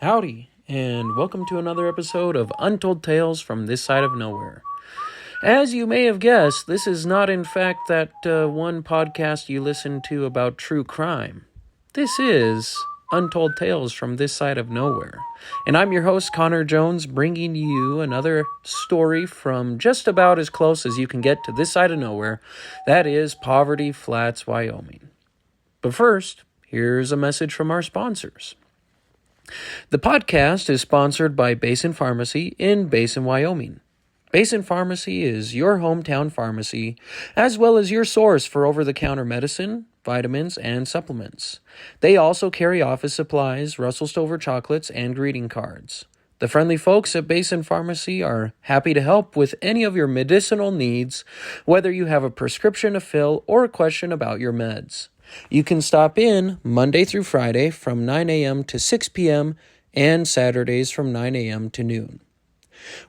Howdy, and welcome to another episode of Untold Tales from this side of nowhere. As you may have guessed, this is not in fact that one podcast you listen to about true crime. This is Untold Tales from this side of nowhere. And I'm your host, Connor Jones, bringing you another story from just about as close as you can get to this side of nowhere. That is Poverty Flats, Wyoming. But first, here's a message from our sponsors. The podcast is sponsored by Basin Pharmacy in Basin, Wyoming. Basin Pharmacy is your hometown pharmacy, as well as your source for over-the-counter medicine, vitamins, and supplements. They also carry office supplies, Russell Stover chocolates, and greeting cards. The friendly folks at Basin Pharmacy are happy to help with any of your medicinal needs, whether you have a prescription to fill or a question about your meds. You can stop in Monday through Friday from 9 a.m. to 6 p.m. and Saturdays from 9 a.m. to noon.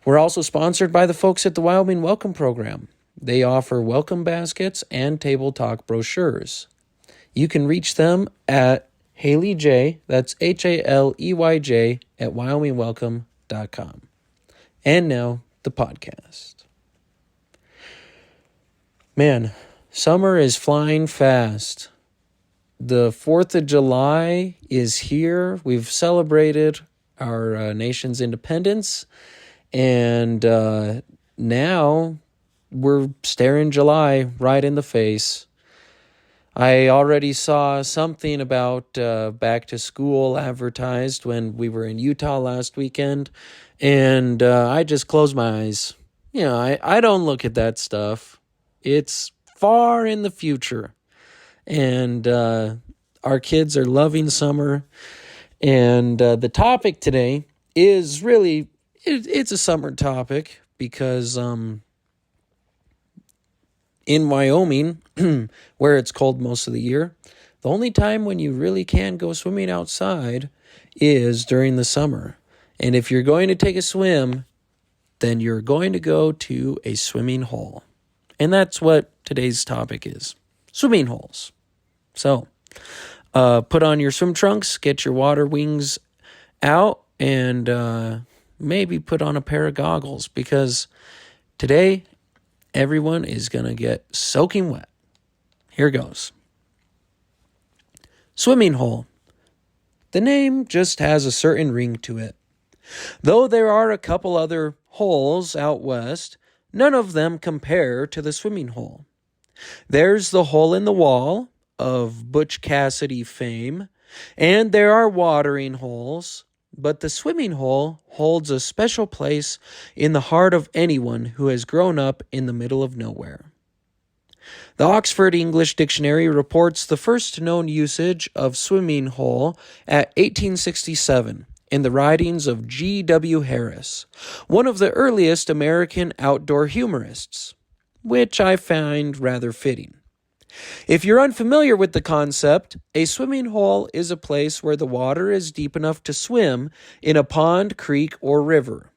We're also sponsored by the folks at the Wyoming Welcome Program. They offer welcome baskets and table talk brochures. You can reach them at Haley J, that's HALEYJ, at wyomingwelcome.com. And now, the podcast. Man, summer is flying fast. The 4th of July is here. We've celebrated our nation's independence, and now we're staring July right in the face. I already saw something about back to school advertised when we were in Utah last weekend, and I just closed my eyes. You know, I don't look at that stuff. It's far in the future. And our kids are loving summer. And the topic today is really, it's a summer topic because in Wyoming, where it's cold most of the year, the only time when you really can go swimming outside is during the summer. And if you're going to take a swim, then you're going to go to a swimming hole. And that's what today's topic is, swimming holes. So, put on your swim trunks, get your water wings out, and maybe put on a pair of goggles because today everyone is going to get soaking wet. Here goes. Swimming hole. The name just has a certain ring to it. Though there are a couple other holes out west, none of them compare to the swimming hole. There's the hole in the wall of Butch Cassidy fame, and there are watering holes, but the swimming hole holds a special place in the heart of anyone who has grown up in the middle of nowhere. The Oxford English Dictionary reports the first known usage of swimming hole at 1867 in the writings of G.W. Harris, one of the earliest American outdoor humorists, which I find rather fitting. If you're unfamiliar with the concept, a swimming hole is a place where the water is deep enough to swim in a pond, creek, or river.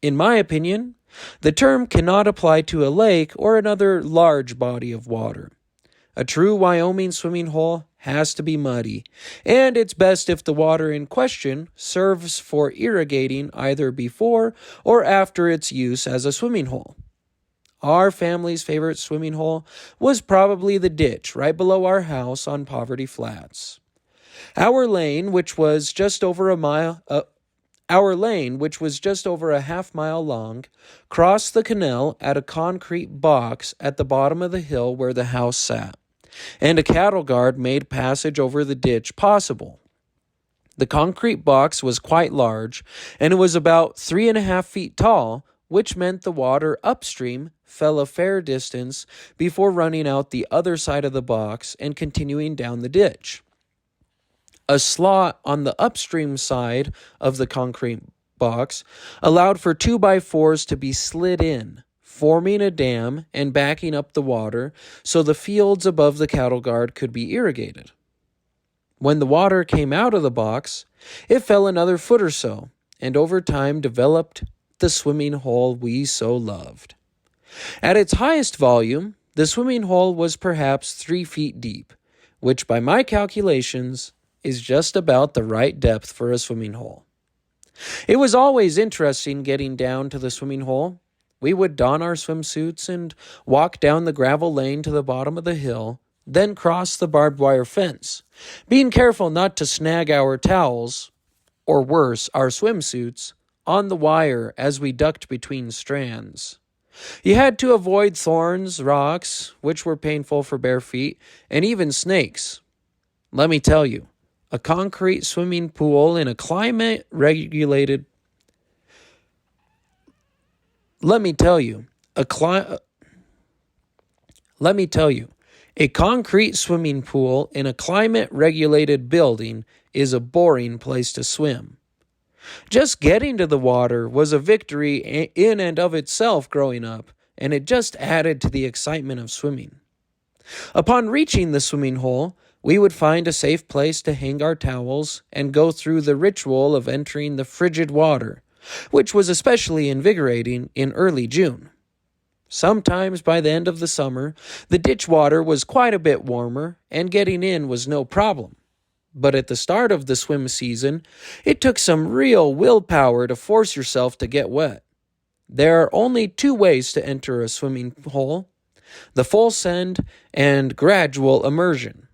In my opinion, the term cannot apply to a lake or another large body of water. A true Wyoming swimming hole has to be muddy, and it's best if the water in question serves for irrigating either before or after its use as a swimming hole. Our family's favorite swimming hole was probably the ditch right below our house on Poverty Flats. Our lane, which was just over a half mile long, crossed the canal at a concrete box at the bottom of the hill where the house sat, and a cattle guard made passage over the ditch possible. The concrete box was quite large, and it was about 3.5 feet tall, which meant the water upstream fell a fair distance before running out the other side of the box and continuing down the ditch. A slot on the upstream side of the concrete box allowed for 2x4s to be slid in, forming a dam and backing up the water so the fields above the cattle guard could be irrigated. When the water came out of the box, it fell another foot or so, and over time developed the swimming hole we so loved. At its highest volume, the swimming hole was perhaps 3 feet deep, which by my calculations is just about the right depth for a swimming hole. It was always interesting getting down to the swimming hole. We would don our swimsuits and walk down the gravel lane to the bottom of the hill, then cross the barbed wire fence, being careful not to snag our towels, or worse, our swimsuits, on the wire as we ducked between strands. You had to avoid thorns, rocks, which were painful for bare feet, and even snakes. Let me tell you, a concrete swimming pool in a climate regulated Let me tell you, a concrete swimming pool in a climate-regulated building is a boring place to swim. Just getting to the water was a victory in and of itself growing up, and it just added to the excitement of swimming. Upon reaching the swimming hole, we would find a safe place to hang our towels and go through the ritual of entering the frigid water, which was especially invigorating in early June. Sometimes by the end of the summer, the ditch water was quite a bit warmer, and getting in was no problem. But at the start of the swim season, it took some real willpower to force yourself to get wet. There are only two ways to enter a swimming hole: the full send and gradual immersion.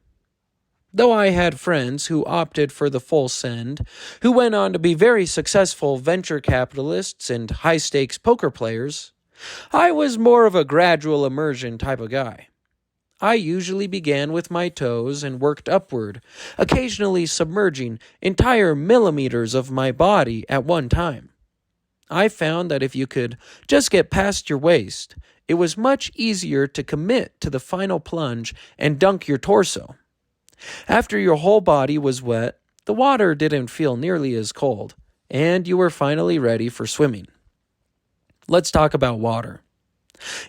Though I had friends who opted for the full send, who went on to be very successful venture capitalists and high-stakes poker players, I was more of a gradual immersion type of guy. I usually began with my toes and worked upward, occasionally submerging entire millimeters of my body at one time. I found that if you could just get past your waist, it was much easier to commit to the final plunge and dunk your torso. After your whole body was wet, the water didn't feel nearly as cold, and you were finally ready for swimming. Let's talk about water.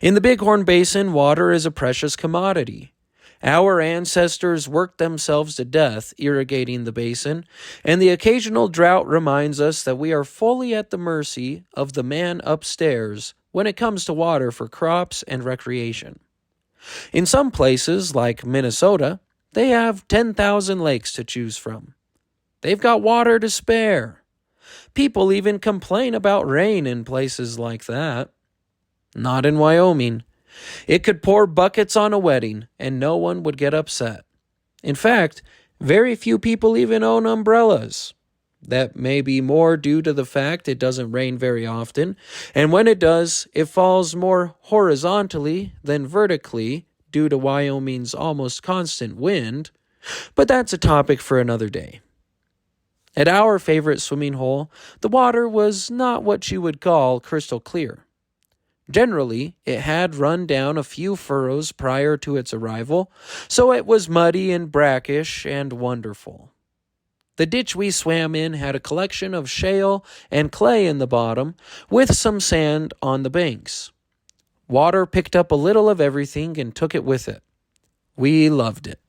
In the Bighorn Basin, water is a precious commodity. Our ancestors worked themselves to death irrigating the basin, and the occasional drought reminds us that we are fully at the mercy of the man upstairs when it comes to water for crops and recreation. In some places, like Minnesota, they have 10,000 lakes to choose from. They've got water to spare. People even complain about rain in places like that. Not in Wyoming. It could pour buckets on a wedding, and no one would get upset. In fact, very few people even own umbrellas. That may be more due to the fact it doesn't rain very often, and when it does, it falls more horizontally than vertically due to Wyoming's almost constant wind, but that's a topic for another day. At our favorite swimming hole, the water was not what you would call crystal clear. Generally, it had run down a few furrows prior to its arrival, so it was muddy and brackish and wonderful. The ditch we swam in had a collection of shale and clay in the bottom, with some sand on the banks. Water picked up a little of everything and took it with it. We loved it.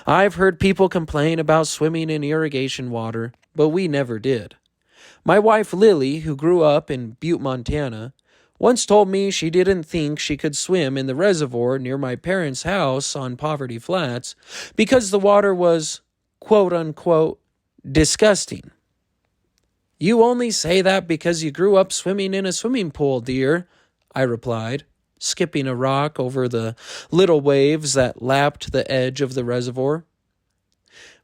I've heard people complain about swimming in irrigation water, but we never did. My wife Lily, who grew up in Butte, Montana, once told me she didn't think she could swim in the reservoir near my parents' house on Poverty Flats because the water was, quote-unquote, disgusting. You only say that because you grew up swimming in a swimming pool, dear, I replied, skipping a rock over the little waves that lapped the edge of the reservoir.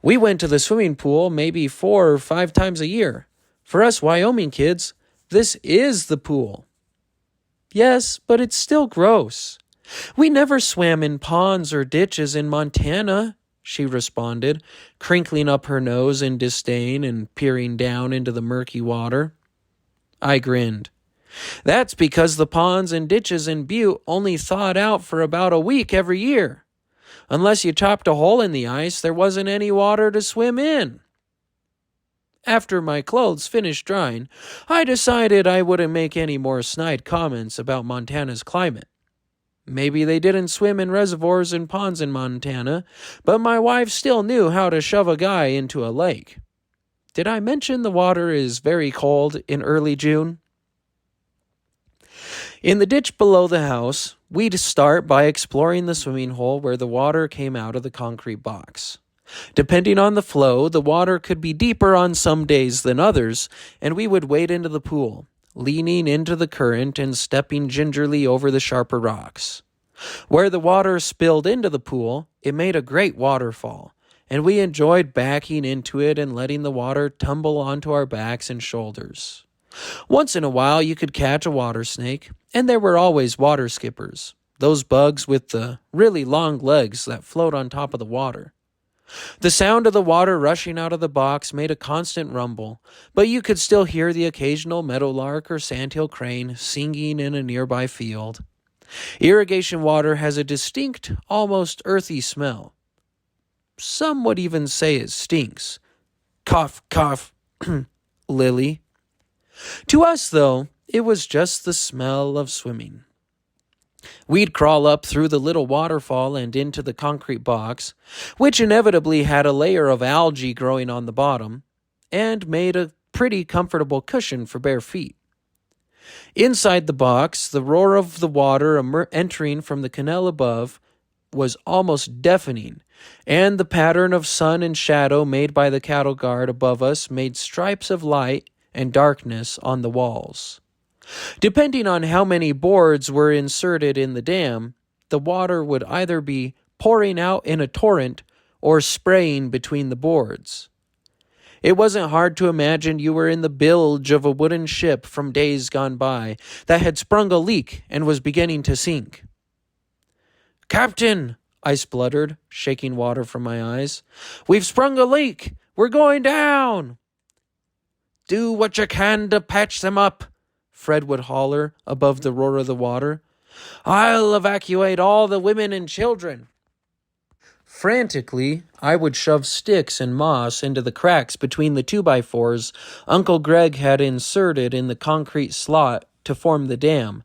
We went to the swimming pool maybe 4 or 5 times a year. For us Wyoming kids, this is the pool. Yes, but it's still gross. We never swam in ponds or ditches in Montana, she responded, crinkling up her nose in disdain and peering down into the murky water. I grinned. That's because the ponds and ditches in Butte only thawed out for about a week every year. Unless you chopped a hole in the ice, there wasn't any water to swim in. After my clothes finished drying, I decided I wouldn't make any more snide comments about Montana's climate. Maybe they didn't swim in reservoirs and ponds in Montana, but my wife still knew how to shove a guy into a lake. Did I mention the water is very cold in early June? In the ditch below the house, we'd start by exploring the swimming hole where the water came out of the concrete box. Depending on the flow, the water could be deeper on some days than others, and we would wade into the pool, leaning into the current and stepping gingerly over the sharper rocks. Where the water spilled into the pool, it made a great waterfall, and we enjoyed backing into it and letting the water tumble onto our backs and shoulders. Once in a while, you could catch a water snake, and there were always water skippers, those bugs with the really long legs that float on top of the water. The sound of the water rushing out of the box made a constant rumble, but you could still hear the occasional meadowlark or sandhill crane singing in a nearby field. Irrigation water has a distinct, almost earthy smell. Some would even say it stinks. Cough, cough, Lily. To us, though, it was just the smell of swimming. We'd crawl up through the little waterfall and into the concrete box, which inevitably had a layer of algae growing on the bottom, and made a pretty comfortable cushion for bare feet. Inside the box, the roar of the water entering from the canal above was almost deafening, and the pattern of sun and shadow made by the cattle guard above us made stripes of light and darkness on the walls. Depending on how many boards were inserted in the dam, the water would either be pouring out in a torrent or spraying between the boards. It wasn't hard to imagine you were in the bilge of a wooden ship from days gone by that had sprung a leak and was beginning to sink. "Captain," I spluttered, shaking water from my eyes, "we've sprung a leak! We're going down!" "Do what you can to patch them up," Fred would holler above the roar of the water. "I'll evacuate all the women and children." Frantically, I would shove sticks and moss into the cracks between the 2x4s Uncle Greg had inserted in the concrete slot to form the dam,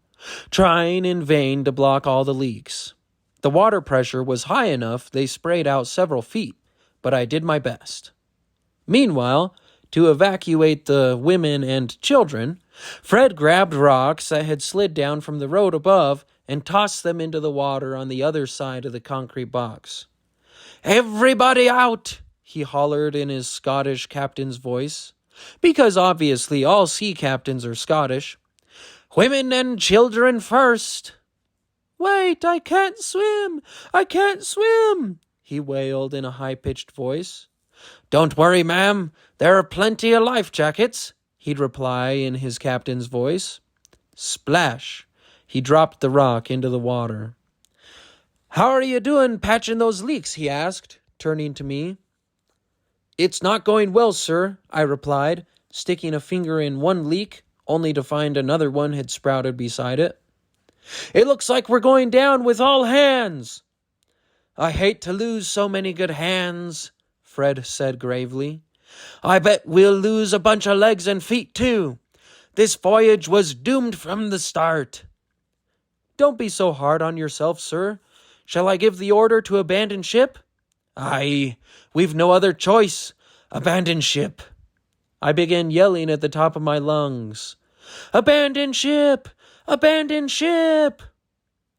trying in vain to block all the leaks. The water pressure was high enough they sprayed out several feet, but I did my best. Meanwhile, to evacuate the women and children, Fred grabbed rocks that had slid down from the road above and tossed them into the water on the other side of the concrete box. "Everybody out!" he hollered in his Scottish captain's voice, because obviously all sea captains are Scottish. "Women and children first!" "Wait, I can't swim! I can't swim!" he wailed in a high-pitched voice. "Don't worry, ma'am. There are plenty of life jackets," he'd reply in his captain's voice. Splash! He dropped the rock into the water. "How are you doing patching those leaks?" he asked, turning to me. "It's not going well, sir," I replied, sticking a finger in one leak, only to find another one had sprouted beside it. "It looks like we're going down with all hands." "I hate to lose so many good hands," Fred said gravely. "I bet we'll lose a bunch of legs and feet, too. This voyage was doomed from the start." "Don't be so hard on yourself, sir. Shall I give the order to abandon ship?" "Aye, we've no other choice. Abandon ship." I began yelling at the top of my lungs. "Abandon ship! Abandon ship!"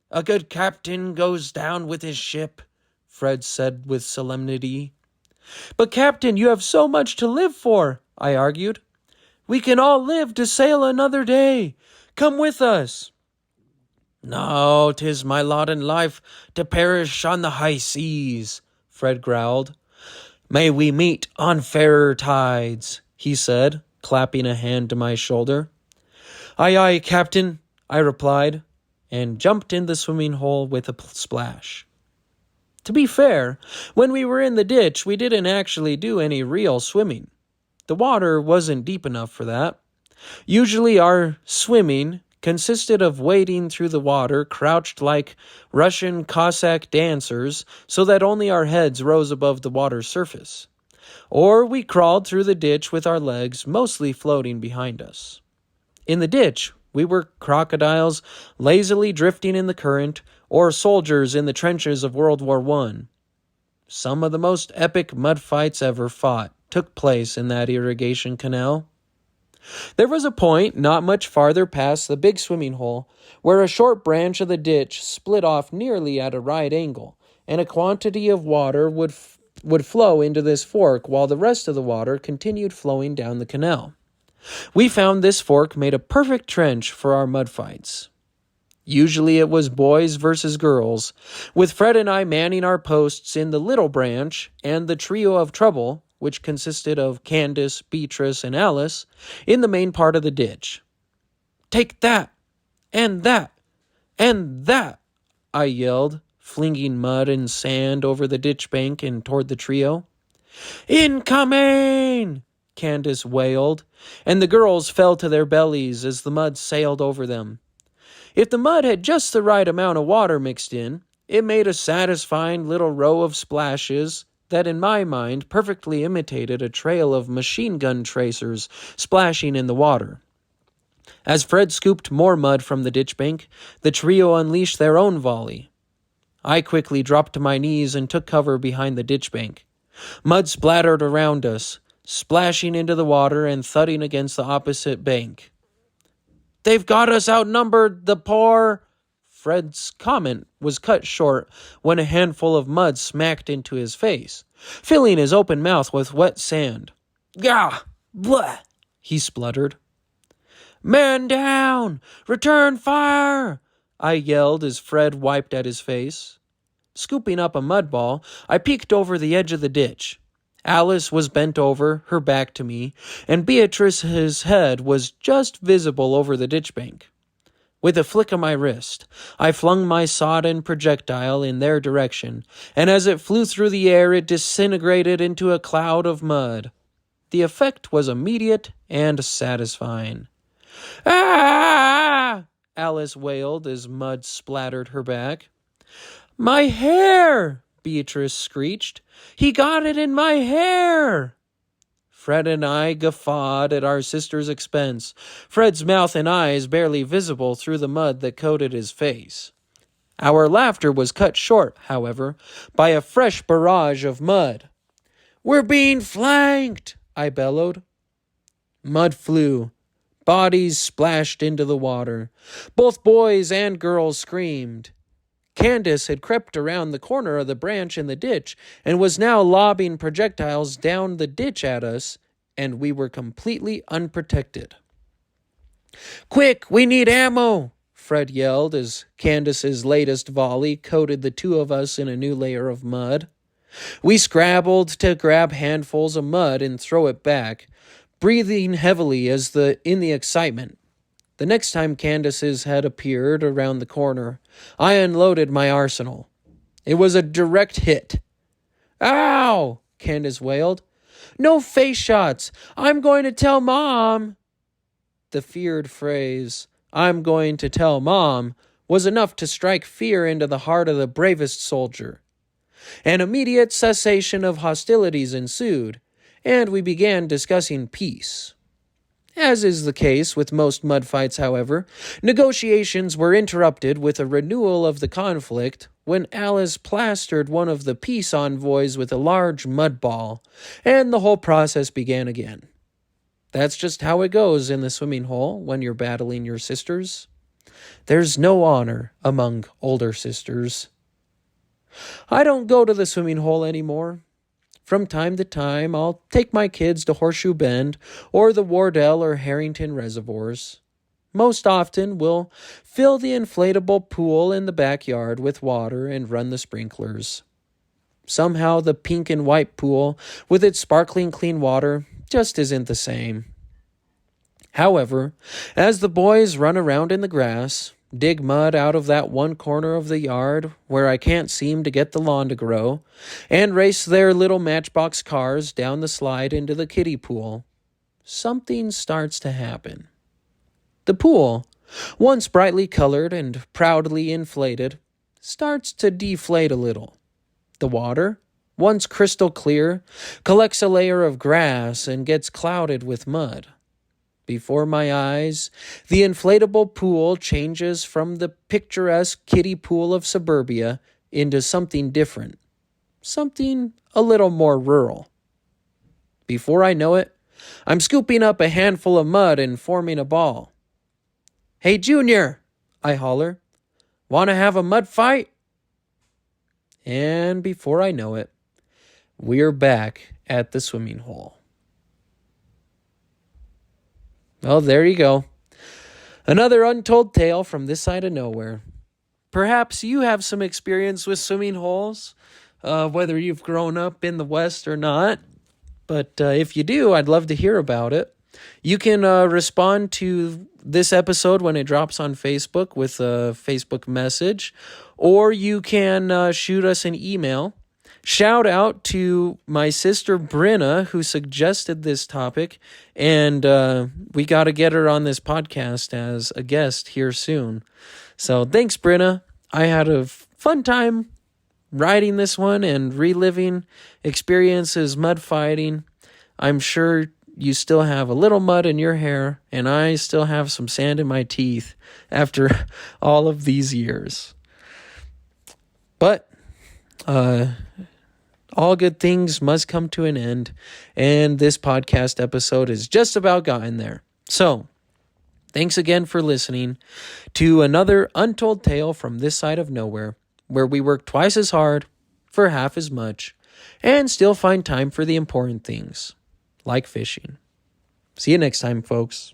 "A good captain goes down with his ship," Fred said with solemnity. "But Captain, you have so much to live for," I argued. "We can all live to sail another day. Come with us." "No, 'tis my lot in life to perish on the high seas," Fred growled. "May we meet on fairer tides," he said, clapping a hand to my shoulder. "Aye, aye, Captain," I replied, and jumped in the swimming hole with a splash. To be fair, when we were in the ditch, we didn't actually do any real swimming. The water wasn't deep enough for that. Usually our swimming consisted of wading through the water crouched like Russian Cossack dancers so that only our heads rose above the water's surface. Or we crawled through the ditch with our legs mostly floating behind us. In the ditch, we were crocodiles lazily drifting in the current, or soldiers in the trenches of World War I. Some of the most epic mud fights ever fought took place in that irrigation canal. There was a point not much farther past the big swimming hole where a short branch of the ditch split off nearly at a right angle, and a quantity of water would would flow into this fork while the rest of the water continued flowing down the canal. We found this fork made a perfect trench for our mud fights. Usually it was boys versus girls, with Fred and I manning our posts in the little branch and the trio of trouble, which consisted of Candace, Beatrice, and Alice, in the main part of the ditch. "Take that, and that, and that," I yelled, flinging mud and sand over the ditch bank and toward the trio. "Incoming!" Candace wailed, and the girls fell to their bellies as the mud sailed over them. If the mud had just the right amount of water mixed in, it made a satisfying little row of splashes that in my mind perfectly imitated a trail of machine gun tracers splashing in the water. As Fred scooped more mud from the ditch bank, the trio unleashed their own volley. I quickly dropped to my knees and took cover behind the ditch bank. Mud splattered around us, splashing into the water and thudding against the opposite bank. "They've got us outnumbered, the poor—" Fred's comment was cut short when a handful of mud smacked into his face, filling his open mouth with wet sand. "Gah! Bleh!" he spluttered. "Man down! Return fire!" I yelled as Fred wiped at his face. Scooping up a mud ball, I peeked over the edge of the ditch. Alice was bent over, her back to me, and Beatrice's head was just visible over the ditch bank. With a flick of my wrist, I flung my sodden projectile in their direction, and as it flew through the air, it disintegrated into a cloud of mud. The effect was immediate and satisfying. "Ah!" Alice wailed as mud splattered her back. "My hair!" Beatrice screeched. "He got it in my hair!" Fred and I guffawed at our sister's expense, Fred's mouth and eyes barely visible through the mud that coated his face. Our laughter was cut short, however, by a fresh barrage of mud. "We're being flanked!" I bellowed. Mud flew. Bodies splashed into the water. Both boys and girls screamed. Candace had crept around the corner of the branch in the ditch and was now lobbing projectiles down the ditch at us, and we were completely unprotected. "Quick, we need ammo!" Fred yelled as Candace's latest volley coated the two of us in a new layer of mud. We scrabbled to grab handfuls of mud and throw it back, breathing heavily in the excitement. The next time Candace's head appeared around the corner, I unloaded my arsenal. It was a direct hit. "Ow!" Candace wailed. "No face shots! I'm going to tell Mom!" The feared phrase, "I'm going to tell Mom," was enough to strike fear into the heart of the bravest soldier. An immediate cessation of hostilities ensued, and we began discussing peace. As is the case with most mud fights, however, negotiations were interrupted with a renewal of the conflict when Alice plastered one of the peace envoys with a large mud ball, and the whole process began again. That's just how it goes in the swimming hole when you're battling your sisters. There's no honor among older sisters. I don't go to the swimming hole anymore. From time to time, I'll take my kids to Horseshoe Bend or the Wardell or Harrington reservoirs. Most often, we'll fill the inflatable pool in the backyard with water and run the sprinklers. Somehow, the pink and white pool, with its sparkling clean water, just isn't the same. However, as the boys run around in the grass, dig mud out of that one corner of the yard where I can't seem to get the lawn to grow, and race their little matchbox cars down the slide into the kiddie pool, something starts to happen. The pool, once brightly colored and proudly inflated, starts to deflate a little. The water, once crystal clear, collects a layer of grass and gets clouded with mud. Before my eyes, the inflatable pool changes from the picturesque kiddie pool of suburbia into something different, something a little more rural. Before I know it, I'm scooping up a handful of mud and forming a ball. "Hey, Junior," I holler, "want to have a mud fight?" And before I know it, we're back at the swimming hole. Well, there you go. Another untold tale from this side of nowhere. Perhaps you have some experience with swimming holes, whether you've grown up in the West or not. But if you do, I'd love to hear about it. You can respond to this episode when it drops on Facebook with a Facebook message, or you can shoot us an email. Shout out to my sister Brenna, who suggested this topic, and we got to get her on this podcast as a guest here soon. So thanks, Brenna. I had a fun time writing this one and reliving experiences mud fighting. I'm sure you still have a little mud in your hair, and I still have some sand in my teeth after all of these years. But all good things must come to an end, and this podcast episode is just about gotten there. So, thanks again for listening to another untold tale from this side of nowhere, where we work twice as hard for half as much and still find time for the important things, like fishing. See you next time, folks.